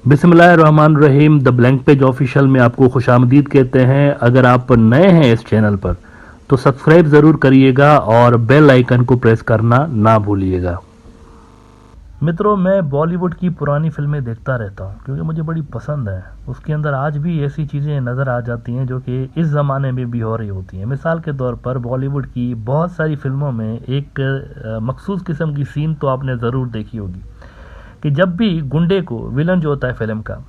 बिस्मिल्लाहिर्रहमानिर्रहीम the blank page official में आपको खुश आमदीद कहते हैं। अगर आप नए हैं इस चैनल पर तो सब्सक्राइब ज़रूर करिएगा और बेल आइकन को प्रेस करना ना भूलिएगा। मित्रों, मैं बॉलीवुड की पुरानी फिल्में देखता रहता हूँ क्योंकि मुझे बड़ी पसंद है। उसके अंदर आज भी ऐसी चीज़ें नज़र आ जाती हैं जो कि इस ज़माने में भी हो रही होती हैं। मिसाल के तौर पर बॉलीवुड की बहुत सारी फिल्मों में एक मखसूस किस्म की सीन तो आपने ज़रूर देखी होगी कि जब भी गुंडे को, विलन जो होता है फिल्म का,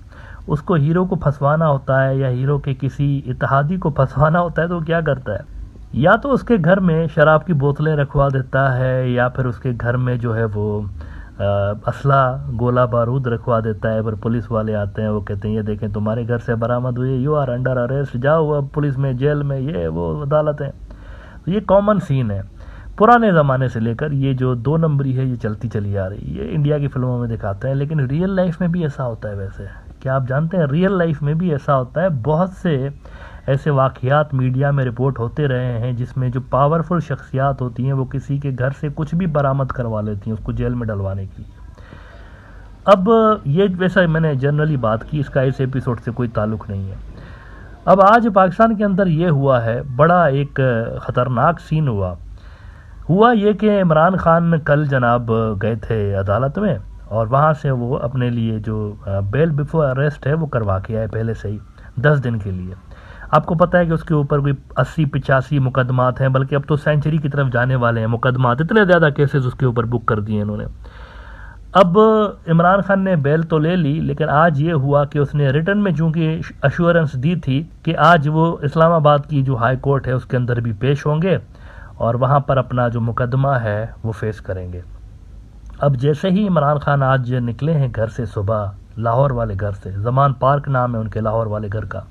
उसको हीरो को फंसवाना होता है या हीरो के किसी इत्तेहादी को फंसवाना होता है तो वो क्या करता है, या तो उसके घर में शराब की बोतलें रखवा देता है या फिर उसके घर में जो है वो असला, गोला बारूद रखवा देता है। पर पुलिस वाले आते हैं, वो कहते हैं ये देखें तुम्हारे घर से बरामद हुई, यू आर अंडर अरेस्ट, जाओ अब पुलिस में, जेल में, ये वो अदालतें। तो ये कॉमन सीन है पुराने ज़माने से लेकर। ये जो 2 नंबरी है ये चलती चली आ रही है, ये इंडिया की फिल्मों में दिखाते हैं, लेकिन रियल लाइफ में भी ऐसा होता है। वैसे क्या आप जानते हैं रियल लाइफ में भी ऐसा होता है? बहुत से ऐसे वाक़यात मीडिया में रिपोर्ट होते रहे हैं जिसमें जो पावरफुल शख्सियात होती हैं वो किसी के घर से कुछ भी बरामद करवा लेती हैं उसको जेल में डलवाने के लिए। अब ये वैसा मैंने जनरली बात की, इसका इस एपिसोड से कोई ताल्लुक़ नहीं है। अब आज पाकिस्तान के अंदर ये हुआ है, बड़ा एक ख़तरनाक सीन हुआ ये कि इमरान खान कल जनाब गए थे अदालत में और वहाँ से वो अपने लिए जो बेल बिफोर अरेस्ट है वो करवा के आए पहले से ही 10 दिन के लिए। आपको पता है कि उसके ऊपर कोई 80-85 मुकदमात हैं, बल्कि अब तो सेंचुरी की तरफ जाने वाले हैं मुकदमात, इतने ज़्यादा केसेस उसके ऊपर बुक कर दिए इन्होंने। अब इमरान खान ने बेल तो ले ली, लेकिन आज ये हुआ कि उसने रिटर्न में चूँकि अश्योरेंस दी थी कि आज वो इस्लामाबाद की जो हाई कोर्ट है उसके अंदर भी पेश होंगे और वहाँ पर अपना जो मुकदमा है वो फेस करेंगे। अब जैसे ही इमरान खान आज निकले हैं घर से सुबह, लाहौर वाले घर से, ज़मान पार्क नाम है उनके लाहौर वाले घर का,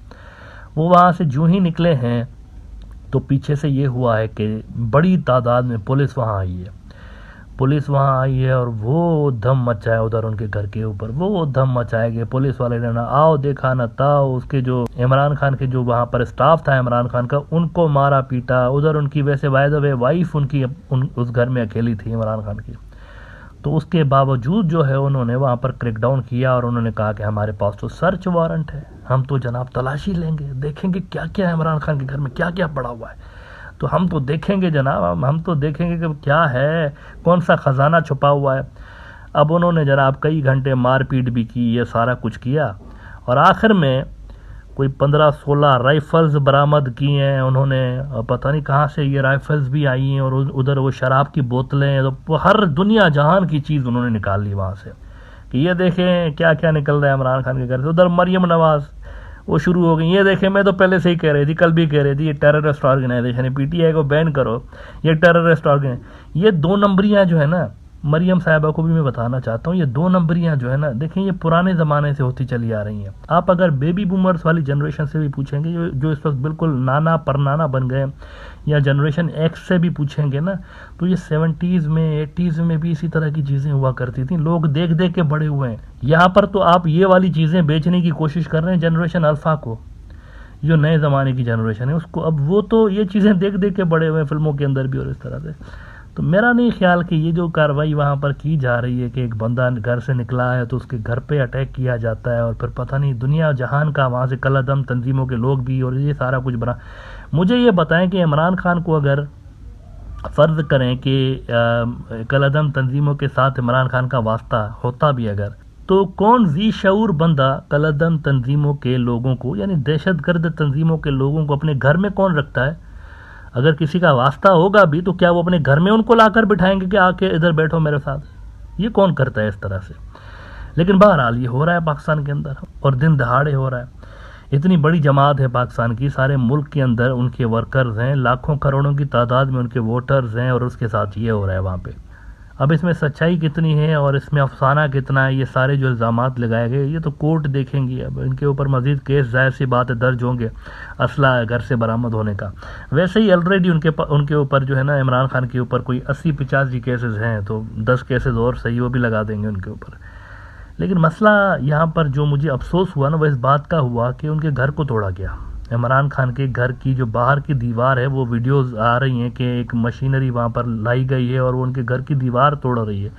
वो वहाँ से जूँ ही निकले हैं तो पीछे से ये हुआ है कि बड़ी तादाद में पुलिस वहाँ आई है और वो धम मचाए उधर उनके घर के ऊपर, वो धम मचाएंगे पुलिस वाले ने, ना आओ देखा ना ताओ। उसके जो इमरान खान के जो वहाँ पर स्टाफ था इमरान खान का, उनको मारा पीटा उधर। उनकी वैसे बाय द वे वाइफ उनकी उस घर में अकेली थी इमरान खान की, तो उसके बावजूद जो है उन्होंने वहाँ पर क्रैकडाउन किया और उन्होंने कहा कि हमारे पास तो सर्च वारंट है, हम तो जनाब तलाशी लेंगे, देखेंगे क्या क्या है इमरान खान के घर में, क्या क्या पड़ा हुआ है, तो हम तो देखेंगे जनाब, हम तो देखेंगे कि क्या है, कौन सा ख़जाना छुपा हुआ है। अब उन्होंने जनाब कई घंटे मारपीट भी की, ये सारा कुछ किया और आखिर में कोई 15-16 राइफ़ल्स बरामद की हैं उन्होंने। पता नहीं कहाँ से ये राइफ़ल्स भी आई हैं और उधर वो शराब की बोतलें, तो हर दुनिया जहान की चीज़ उन्होंने निकाल ली वहाँ से कि ये देखें क्या क्या निकल रहा है इमरान खान के घर से। उधर मरियम नवाज़ वो शुरू हो गई, ये देखें मैं तो पहले से ही कह रही थी, कल भी कह रही थी, ये टेररिस्ट ऑर्गेनाइजेशन है, पीटीआई को बैन करो, ये टेररिस्ट ऑर्गेनाइजेशन। ये 2 नंबरियाँ जो है ना, मरियम साहिबा को भी मैं बताना चाहता हूँ, ये 2 नंबरियाँ जो है ना, देखें ये पुराने ज़माने से होती चली आ रही हैं। आप अगर बेबी बूमर्स वाली जनरेशन से भी पूछेंगे जो इस वक्त बिल्कुल नाना परनाना बन गए, या जनरेशन एक्स से भी पूछेंगे ना, तो ये 70s में 80s में भी इसी तरह की चीज़ें हुआ करती थी, लोग देख देख के बड़े हुए हैं। यहाँ पर तो आप ये वाली चीज़ें बेचने की कोशिश कर रहे हैं जनरेशन अल्फ़ा को, जो नए ज़माने की जनरेशन है उसको। अब वो तो ये चीज़ें देख देख के बड़े हुए हैं फिल्मों के अंदर भी और इस तरह से। तो मेरा नहीं ख्याल कि ये जो कार्रवाई वहाँ पर की जा रही है कि एक बंदा घर से निकला है तो उसके घर पे अटैक किया जाता है और फिर पता नहीं दुनिया जहान का वहाँ से कलअदम तंजीमों के लोग भी और ये सारा कुछ बना। मुझे ये बताएं कि इमरान खान को अगर फ़र्ज़ करें कि कलअदम तंजीमों के साथ इमरान खान का वास्ता होता भी अगर, तो कौन ज़ी शऊर बंदा कलअदम तंजीमों के लोगों को, यानी दहशतगर्द तंजीमों के लोगों को अपने घर में कौन रखता है? अगर किसी का वास्ता होगा भी तो क्या वो अपने घर में उनको लाकर बिठाएंगे कि आके इधर बैठो मेरे साथ? ये कौन करता है इस तरह से? लेकिन बहरहाल ये हो रहा है पाकिस्तान के अंदर और दिन दहाड़े हो रहा है। इतनी बड़ी जमात है पाकिस्तान की, सारे मुल्क के अंदर उनके वर्कर्स हैं, लाखों करोड़ों की तादाद में उनके वोटर्स हैं और उसके साथ ये हो रहा है वहाँ पे। अब इसमें सच्चाई कितनी है और इसमें अफसाना कितना है, ये सारे जो इल्ज़ामात लगाए गए ये तो कोर्ट देखेंगी। अब इनके ऊपर मज़ीद केस ज़ाहिर सी बात है दर्ज होंगे असला घर से बरामद होने का। वैसे ही ऑलरेडी उनके ऊपर जो है ना इमरान खान के ऊपर कोई 80-85 केसेस हैं, तो 10 केसेस और सही वो भी लगा देंगे उनके ऊपर। लेकिन मसला यहाँ पर जो मुझे अफसोस हुआ ना वो इस बात का हुआ कि उनके घर को तोड़ा गया। इमरान खान के घर की जो बाहर की दीवार है वो वीडियोस आ रही हैं कि एक मशीनरी वहाँ पर लाई गई है और वो उनके घर की दीवार तोड़ रही है।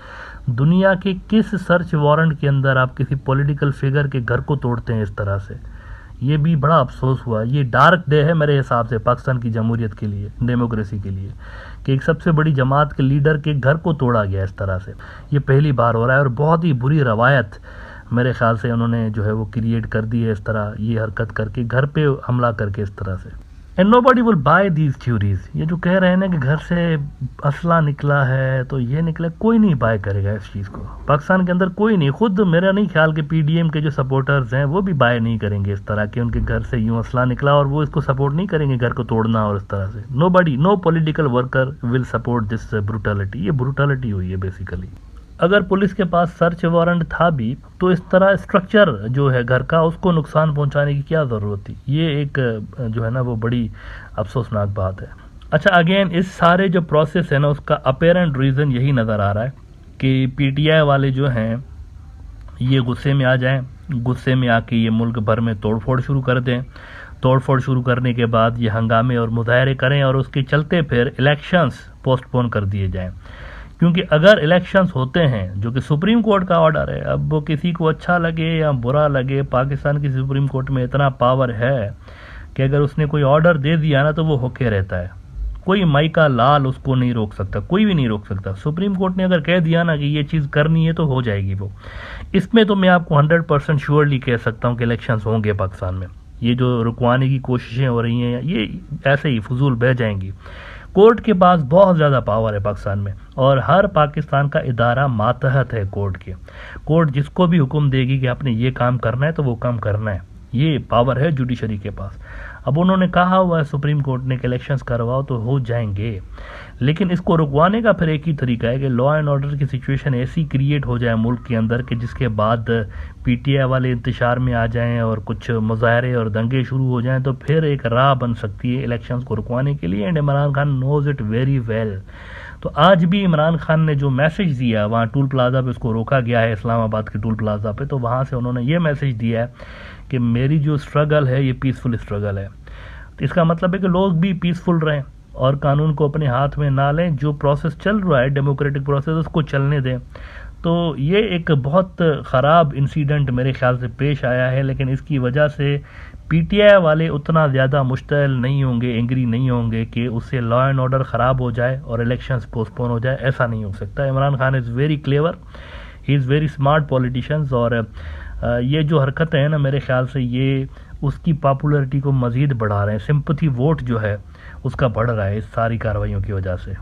دنیا کے کس سرچ وارنٹ کے اندر آپ کسی پولیٹیکل فگر کے گھر کو توڑتے ہیں اس طرح سے؟ یہ بھی بڑا افسوس ہوا. یہ ڈارک ڈے ہے میرے حساب سے پاکستان کی جمہوریت کے لیے, ڈیموکریسی کے لیے, کہ ایک سب سے بڑی جماعت کے لیڈر کے گھر کو توڑا گیا اس طرح سے. یہ پہلی بار ہو رہا ہے اور بہت ہی بری روایت میرے خیال سے انہوں نے جو ہے وہ کریٹ کر دی ہے اس طرح, یہ حرکت کر کے گھر پہ حملہ کر کے اس طرح سے. And nobody will buy these theories. یہ جو کہہ رہے ہیں نا کہ گھر سے اسلحہ نکلا ہے تو یہ نکلا, کوئی نہیں بائی کرے گا اس چیز کو. پاکستان کے اندر کوئی نہیں, خود میرا نہیں خیال کہ پی ڈی ایم کے جو سپورٹرز ہیں وہ بھی بائی نہیں کریں گے اس طرح کہ ان کے گھر سے یوں اسلحہ نکلا اور وہ اس کو سپورٹ نہیں کریں گے گھر کو توڑنا اور اس طرح سے. Nobody, no political worker will support this brutality. یہ بروٹیلٹی ہوئی ہے بیسیکلی. اگر پولیس کے پاس سرچ وارنٹ تھا بھی تو اس طرح اسٹرکچر جو ہے گھر کا اس کو نقصان پہنچانے کی کیا ضرورت تھی؟ یہ ایک جو ہے نا وہ بڑی افسوسناک بات ہے. اچھا, اگین اس سارے جو پروسیس ہے نا اس کا اپیرنٹ ریزن یہی نظر آ رہا ہے کہ پی ٹی آئی والے جو ہیں یہ غصے میں آ جائیں, غصے میں آ کے یہ ملک بھر میں توڑ پھوڑ شروع کر دیں. توڑ پھوڑ شروع کرنے کے بعد یہ ہنگامے اور مظاہرے کریں اور اس کے چلتے پھر الیکشنز پوسٹ پون کر دیے جائیں. کیونکہ اگر الیکشنز ہوتے ہیں جو کہ سپریم کورٹ کا آرڈر ہے, اب وہ کسی کو اچھا لگے یا برا لگے, پاکستان کی سپریم کورٹ میں اتنا پاور ہے کہ اگر اس نے کوئی آرڈر دے دیا نا تو وہ ہوکے رہتا ہے. کوئی مائی کا لال اس کو نہیں روک سکتا, کوئی بھی نہیں روک سکتا. سپریم کورٹ نے اگر کہہ دیا نا کہ یہ چیز کرنی ہے تو ہو جائے گی وہ. اس میں تو میں آپ کو 100% شیورلی کہہ سکتا ہوں کہ الیکشنز ہوں گے پاکستان میں. یہ جو رکوانے کی کوششیں ہو رہی ہیں یہ ایسے ہی فضول بہ جائیں گی. کورٹ کے پاس بہت زیادہ پاور ہے پاکستان میں اور ہر پاکستان کا ادارہ ماتحت ہے کورٹ کے. کورٹ جس کو بھی حکم دے گی کہ آپ نے یہ کام کرنا ہے تو وہ کام کرنا ہے. یہ پاور ہے جوڈیشری کے پاس. اب انہوں نے کہا ہوا ہے سپریم کورٹ نے کہ الیکشنز کرواؤ تو ہو جائیں گے, لیکن اس کو رکوانے کا پھر ایک ہی طریقہ ہے کہ لا اینڈ آرڈر کی سچویشن ایسی کریٹ ہو جائے ملک کے اندر کہ جس کے بعد پی ٹی آئی والے انتشار میں آ جائیں اور کچھ مظاہرے اور دنگے شروع ہو جائیں تو پھر ایک راہ بن سکتی ہے الیکشنز کو رکوانے کے لیے. And Imran Khan knows it very well. تو آج بھی عمران خان نے جو میسج دیا وہاں ٹول پلازا پہ اس کو روکا گیا ہے, اسلام آباد کے ٹول پلازا پہ, تو وہاں سے انہوں نے یہ میسج دیا ہے کہ میری جو اسٹرگل ہے یہ پیسفل اسٹرگل ہے. تو اس کا مطلب ہے کہ لوگ بھی پیسفل رہیں اور قانون کو اپنے ہاتھ میں نہ لیں. جو پروسیس چل رہا ہے ڈیموکریٹک پروسیس اس کو چلنے دیں. تو یہ ایک بہت خراب انسیڈنٹ میرے خیال سے پیش آیا ہے, لیکن اس کی وجہ سے پی ٹی آئی والے اتنا زیادہ مشتعل نہیں ہوں گے, اینگری نہیں ہوں گے کہ اس سے لا اینڈ آرڈر خراب ہو جائے اور الیکشنز پوسٹ پون ہو جائے. ایسا نہیں ہو سکتا. Imran Khan is very clever, he is very smart politicians. اور یہ جو حرکتیں ہیں نا میرے خیال سے یہ اس کی پاپولرٹی کو مزید بڑھا رہے ہیں. سمپتھی ووٹ جو ہے اس کا بڑھ رہا ہے اس ساری کارروائیوں کی وجہ سے.